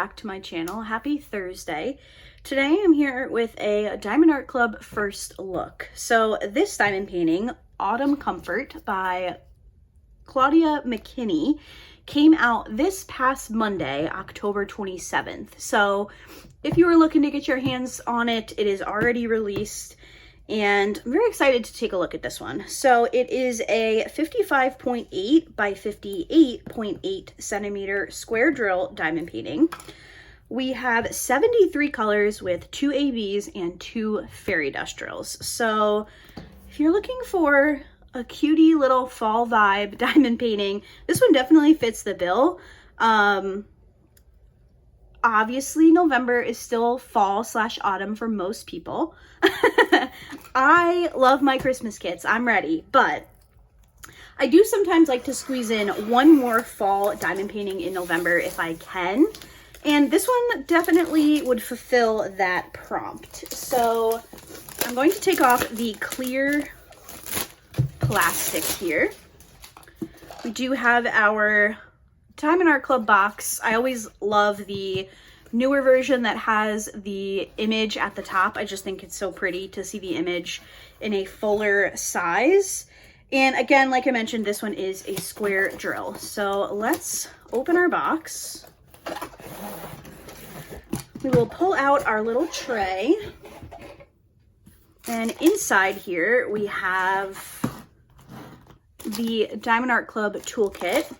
back to my channel. Happy Thursday. Today I'm here with a Diamond Art Club first look. So this diamond painting, Autumn Comfort by Claudia McKinney, came out this past Monday, October 27th. So if you were looking to get your hands on it, it is already released. And I'm very excited to take a look at this one. So it is a 55.8 by 58.8 centimeter square drill diamond painting. We have 73 colors with 2 ABs and 2 fairy dust drills. So if you're looking for a cutie little fall vibe diamond painting, this one definitely fits the bill. Obviously, November is still fall/autumn for most people. I love my Christmas kits. I'm ready, but I do sometimes like to squeeze in one more fall diamond painting in November if I can. And this one definitely would fulfill that prompt. So I'm going to take off the clear plastic here. We do have our Diamond Art Club box. I always love the newer version that has the image at the top. I just think it's so pretty to see the image in a fuller size. And again, like I mentioned, this one is a square drill. So let's open our box. We will pull out our little tray. And inside here, we have the Diamond Art Club toolkit,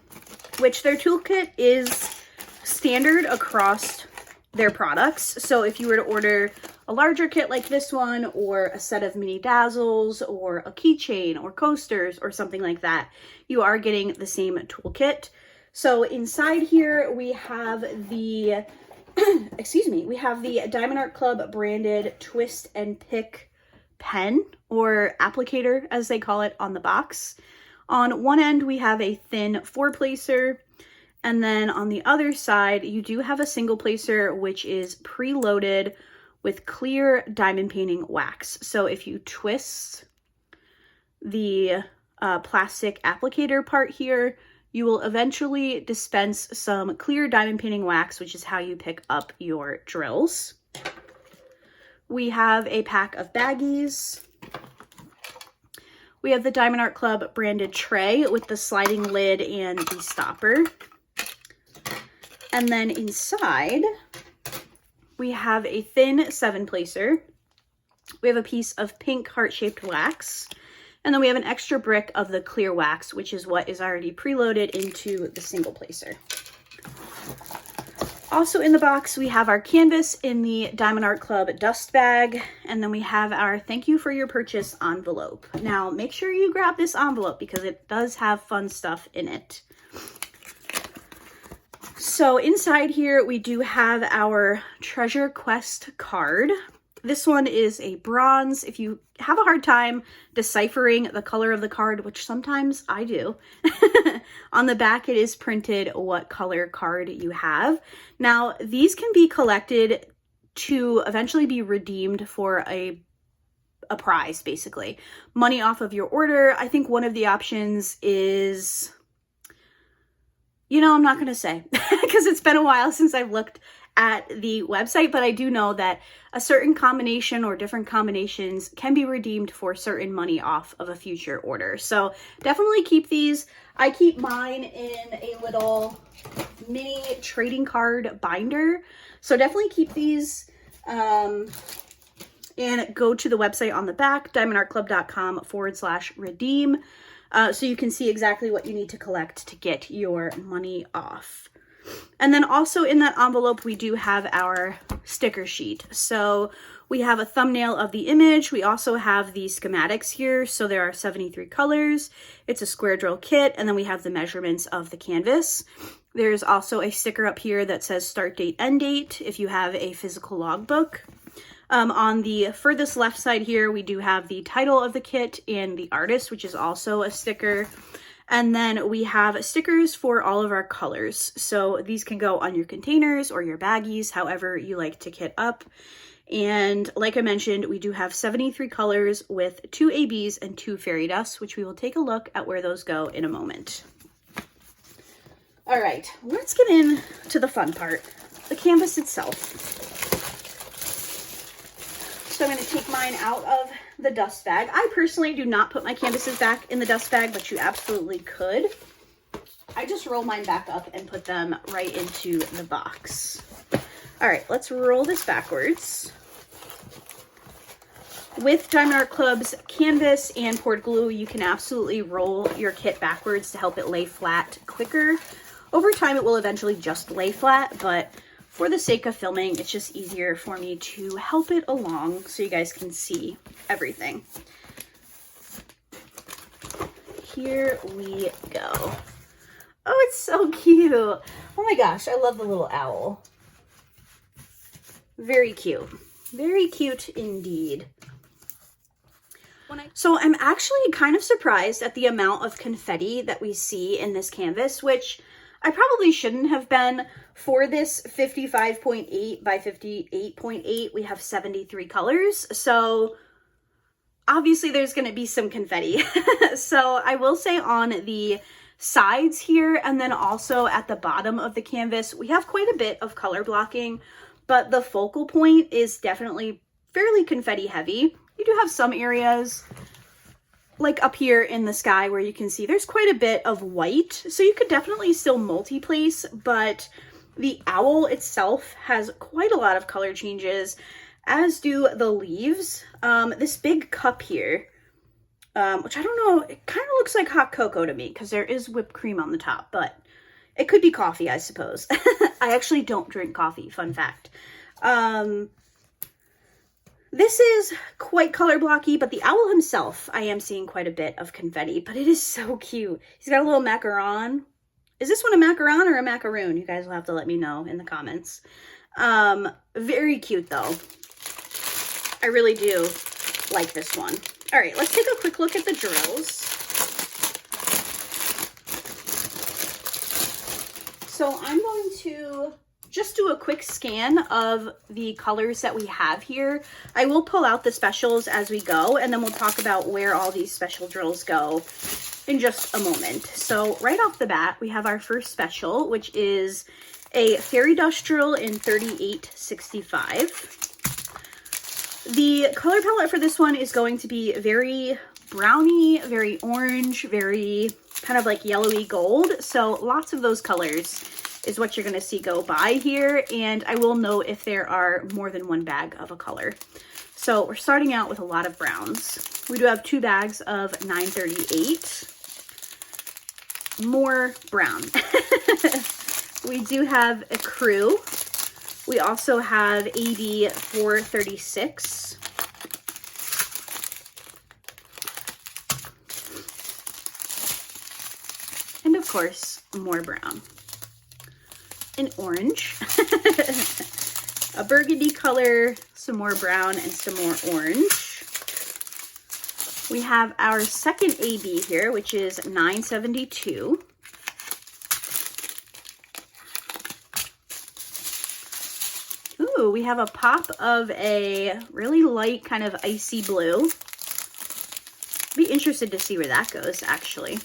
which their toolkit is standard across their products. So if you were to order a larger kit like this one, or a set of mini dazzles, or a keychain, or coasters, or something like that, you are getting the same toolkit. So inside here we have the, excuse me, we have the Diamond Art Club branded twist and pick pen, or applicator as they call it on the box. On one end, we have a thin 4-placer, and then on the other side, you do have a single placer, which is preloaded with clear diamond painting wax. So if you twist the plastic applicator part here, you will eventually dispense some clear diamond painting wax, which is how you pick up your drills. We have a pack of baggies. We have the Diamond Art Club branded tray with the sliding lid and the stopper. And then inside, we have a thin 7-placer. We have a piece of pink heart-shaped wax. And then we have an extra brick of the clear wax, which is what is already preloaded into the single placer. Also in the box, we have our canvas in the Diamond Art Club dust bag, and then we have our thank you for your purchase envelope. Now, make sure you grab this envelope because it does have fun stuff in it. So inside here, we do have our Treasure Quest card. This one is a bronze. If you have a hard time deciphering the color of the card, which sometimes I do, on the back it is printed what color card you have. Now, these can be collected to eventually be redeemed for a prize, basically. Money off of your order. I think one of the options is, you know, I'm not going to say because it's been a while since I've looked at the website, but I do know that a certain combination or different combinations can be redeemed for certain money off of a future order. So definitely keep these. I keep mine in a little mini trading card binder. So definitely keep these and go to the website on the back, diamondartclub.com/redeem. So you can see exactly what you need to collect to get your money off. And then also in that envelope, we do have our sticker sheet. So we have a thumbnail of the image. We also have the schematics here. So there are 73 colors. It's a square drill kit. And then we have the measurements of the canvas. There's also a sticker up here that says start date, end date, if you have a physical logbook. On the furthest left side here, we do have the title of the kit and the artist, which is also a sticker. And then we have stickers for all of our colors. So these can go on your containers or your baggies, however you like to kit up. And like I mentioned, we do have 73 colors with 2 ABs and 2 fairy dusts, which we will take a look at where those go in a moment. All right, let's get into the fun part. the canvas itself. So I'm going to take mine out of the dust bag. I personally do not put my canvases back in the dust bag, but you absolutely could. I just roll mine back up and put them right into the box. All right, let's roll this backwards. With Diamond Art Club's canvas and poured glue, you can absolutely roll your kit backwards to help it lay flat quicker. Over time, it will eventually just lay flat, but for the sake of filming, it's just easier for me to help it along so you guys can see everything. Here we go. Oh, it's so cute. Oh my gosh, I love the little owl. Very cute. Very cute indeed. So I'm actually kind of surprised at the amount of confetti that we see in this canvas, which I probably shouldn't have been. For this 55.8 by 58.8, we have 73 colors. So obviously there's going to be some confetti. So I will say on the sides here and then also at the bottom of the canvas, we have quite a bit of color blocking, but the focal point is definitely fairly confetti heavy. You do have some areas like up here in the sky where you can see there's quite a bit of white, so you could definitely still multi-place, but the owl itself has quite a lot of color changes, as do the leaves. This big cup here, which I don't know, it kind of looks like hot cocoa to me because there is whipped cream on the top, but it could be coffee, I suppose. I actually don't drink coffee, fun fact. This is quite color blocky, but the owl himself, I am seeing quite a bit of confetti, but it is so cute. He's got a little macaron. Is this one a macaron or a macaroon? You guys will have to let me know in the comments. Very cute though. I really do like this one. All right, let's take a quick look at the drills. So I'm going to just do a quick scan of the colors that we have here. I will pull out the specials as we go, and then we'll talk about where all these special drills go in just a moment. So right off the bat, we have our first special, which is a fairy dust drill in 3865. The color palette for this one is going to be very browny, very orange, very kind of like yellowy gold. So lots of those colors is what you're going to see go by here, and I will note if there are more than one bag of a color. So we're starting out with a lot of browns. We do have 2 bags of 938. More brown. We do have a crew. We also have AB 436. And of course, more brown. An orange, a burgundy color, some more brown, and some more orange. We have our second AB here, which is 972. Ooh, we have a pop of a really light kind of icy blue. Be interested to see where that goes, actually.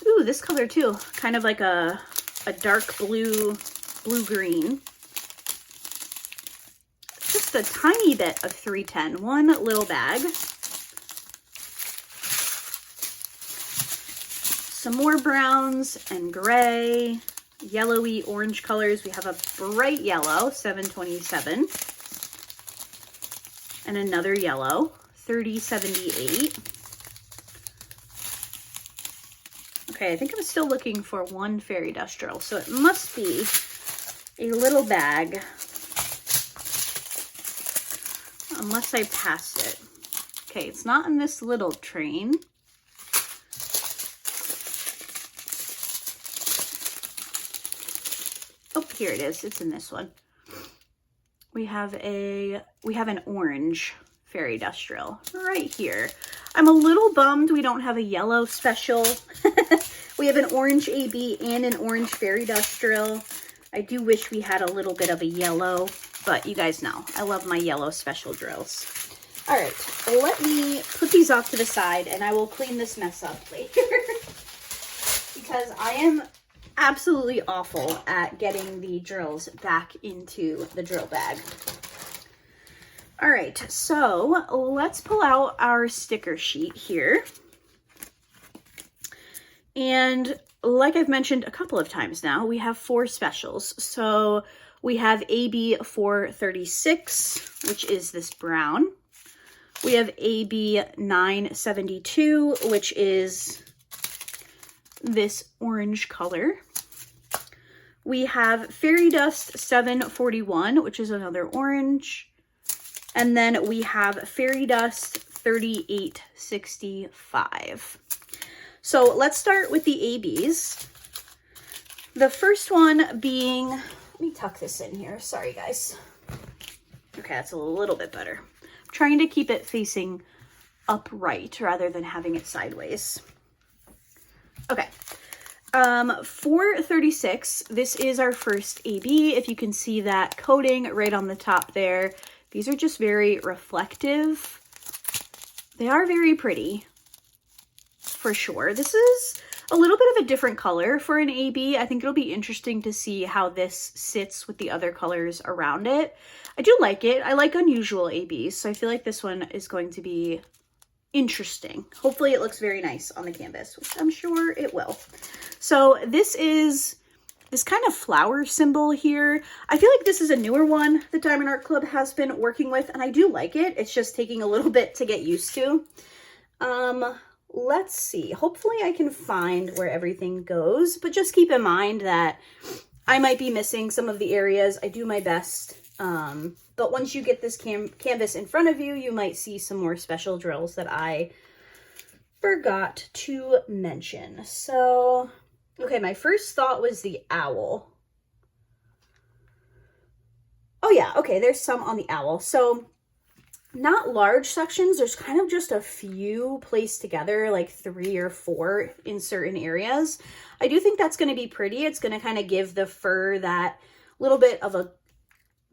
Ooh, this color too, kind of like a dark blue-green. Just a tiny bit of 310, one little bag. Some more browns and gray, yellowy orange colors. We have a bright yellow, 727, and another yellow, 3078. Okay, I think I'm still looking for one fairy dust drill, so it must be a little bag, unless I passed it. Okay, it's not in this little train. Oh, here it is. It's in this one. We have an orange fairy dust drill right here. I'm a little bummed we don't have a yellow special. We have an orange AB and an orange fairy dust drill. I do wish we had a little bit of a yellow, but you guys know I love my yellow special drills. All right, let me put these off to the side and I will clean this mess up later. because I am absolutely awful at getting the drills back into the drill bag. All right, so let's pull out our sticker sheet here. And like I've mentioned a couple of times now, we have 4 specials. So we have AB 436, which is this brown. We have AB 972, which is this orange color. We have Fairy Dust 741, which is another orange. And then we have Fairy Dust 3865. So let's start with the ABs. The first one being, let me tuck this in here. Sorry, guys. Okay, that's a little bit better. I'm trying to keep it facing upright rather than having it sideways. Okay. 436, this is our first AB. If you can see that coating right on the top there, these are just very reflective. They are very pretty, for sure. This is a little bit of a different color for an AB. I think it'll be interesting to see how this sits with the other colors around it. I do like it. I like unusual ABs, so I feel like this one is going to be interesting. Hopefully it looks very nice on the canvas, which I'm sure it will. So this is this kind of flower symbol here. I feel like this is a newer one that Diamond Art Club has been working with, and I do like it. It's just taking a little bit to get used to. Let's see. Hopefully I can find where everything goes, but just keep in mind that I might be missing some of the areas. I do my best. But once you get this canvas in front of you, you might see some more special drills that I forgot to mention. So, okay, my first thought was the owl. Oh yeah, okay, there's some on the owl. So not large sections, there's kind of just a few placed together, like 3 or 4 in certain areas. I do think that's going to be pretty. It's going to kind of give the fur that little bit of a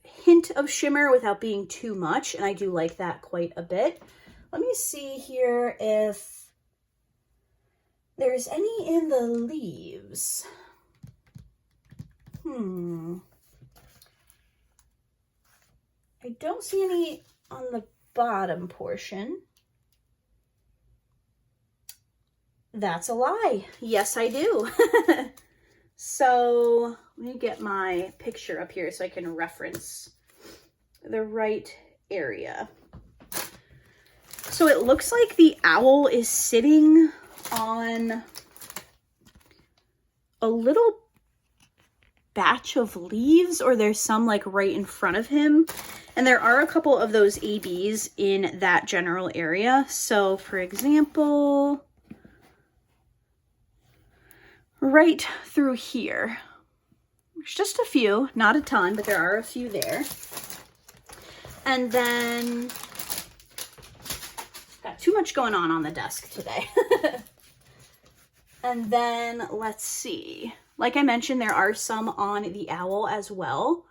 hint of shimmer without being too much, and I do like that quite a bit. Let me see here if there's any in the leaves. I don't see any on the bottom portion. That's a lie. Yes, I do. So let me get my picture up here so I can reference the right area. So it looks like the owl is sitting on a little batch of leaves, or there's some like right in front of him. And there are a couple of those ABs in that general area. So for example, right through here, there's just a few, not a ton, but there are a few there. And then, got too much going on the desk today. And then let's see, like I mentioned, there are some on the owl as well.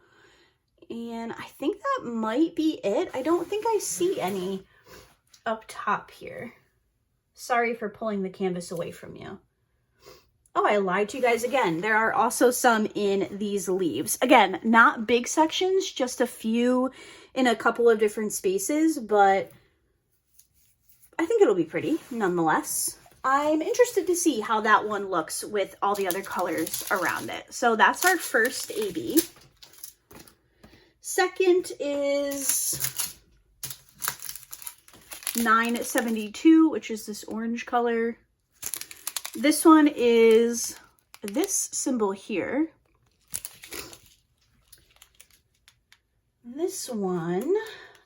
And I think that might be it. I don't think I see any up top here. Sorry for pulling the canvas away from you. Oh, I lied to you guys again. There are also some in these leaves. Again, not big sections, just a few in a couple of different spaces, but I think it'll be pretty nonetheless. I'm interested to see how that one looks with all the other colors around it. So that's our first AB. Second is 972, which is this orange color. This one is this symbol here. This one,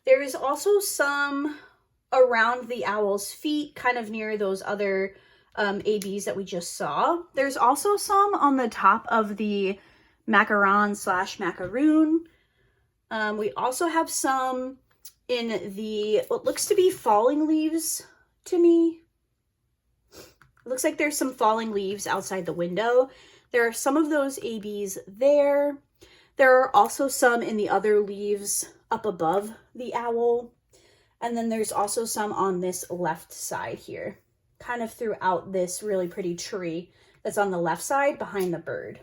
there is also some around the owl's feet, kind of near those other ABs that we just saw. There's also some on the top of the macaron / macaroon. We also have some in the, what looks to be falling leaves to me. It looks like there's some falling leaves outside the window. There are some of those ABs there. There are also some in the other leaves up above the owl. And then there's also some on this left side here, kind of throughout this really pretty tree that's on the left side behind the bird.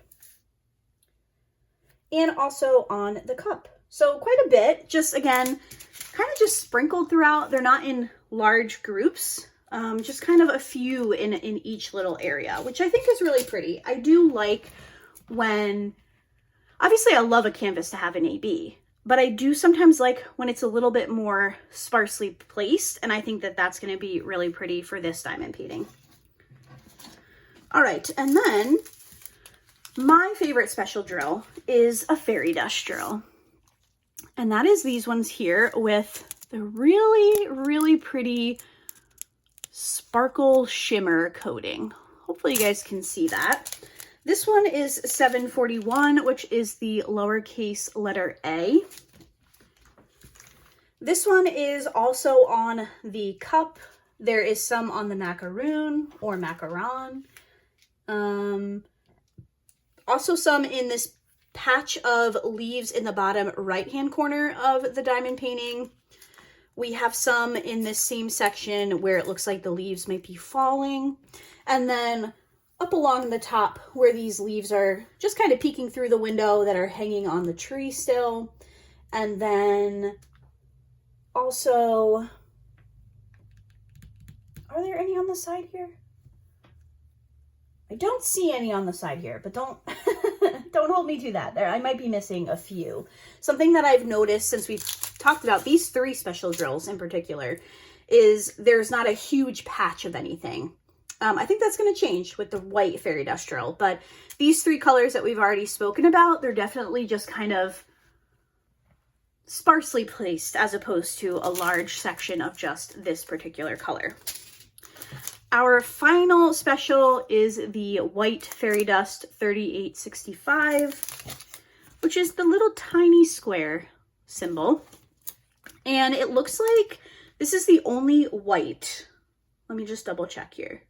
And also on the cup. So quite a bit, just again, kind of just sprinkled throughout. They're not in large groups, just kind of a few in each little area, which I think is really pretty. I do like when, obviously I love a canvas to have an AB, but I do sometimes like when it's a little bit more sparsely placed, and I think that that's going to be really pretty for this diamond painting. All right, and then my favorite special drill is a fairy dust drill. And that is these ones here with the really, really pretty sparkle shimmer coating. Hopefully you guys can see that. This one is 741, which is the lowercase letter A. This one is also on the cup. There is some on the macaroon or macaron. Also some in this patch of leaves in the bottom right-hand corner of the diamond painting. We have some in this same section where it looks like the leaves might be falling. And then up along the top where these leaves are just kind of peeking through the window that are hanging on the tree still. And then also, are there any on the side here? I don't see any on the side here, but don't don't hold me to that. There, I might be missing a few. Something that I've noticed since we've talked about these three special drills in particular is there's not a huge patch of anything. I think that's going to change with the white fairy dust drill, but these three colors that we've already spoken about, they're definitely just kind of sparsely placed as opposed to a large section of just this particular color. Our final special is the white fairy dust 3865, which is the little tiny square symbol. And it looks like this is the only white. Let me just double check here.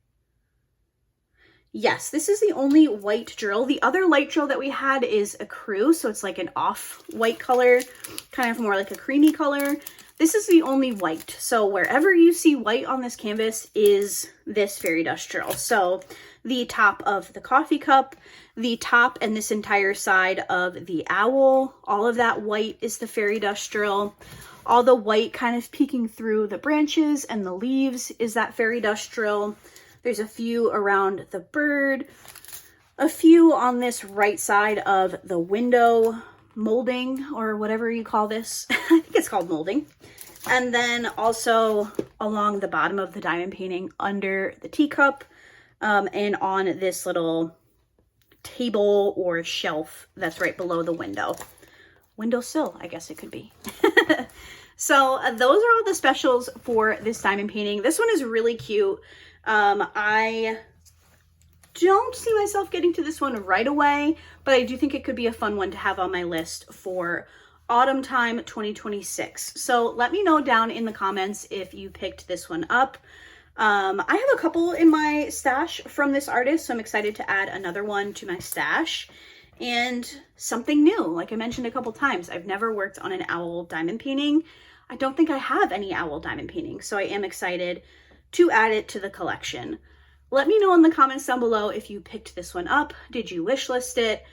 Yes, this is the only white drill. The other light drill that we had is a crew, so it's like an off-white color, kind of more like a creamy color. This is the only white. So wherever you see white on this canvas is this fairy dust drill. So the top of the coffee cup, the top and this entire side of the owl, all of that white is the fairy dust drill. All the white kind of peeking through the branches and the leaves is that fairy dust drill. There's a few around the bird, a few on this right side of the window molding or whatever you call this. I think it's called molding. And then also along the bottom of the diamond painting under the teacup, and on this little table or shelf that's right below the window. Windowsill, I guess it could be. So those are all the specials for this diamond painting. This one is really cute. I don't see myself getting to this one right away, but I do think it could be a fun one to have on my list for autumn time 2026. So let me know down in the comments if you picked this one up. I have a couple in my stash from this artist, so I'm excited to add another one to my stash. And something new, like I mentioned a couple times, I've never worked on an owl diamond painting. I don't think I have any owl diamond paintings, so I am excited to add it to the collection. Let me know in the comments down below if you picked this one up. Did you wish list it?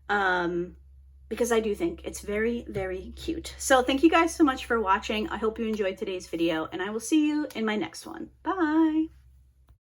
Because I do think it's very, very cute. So thank you guys so much for watching. I hope you enjoyed today's video, and I will see you in my next one. Bye!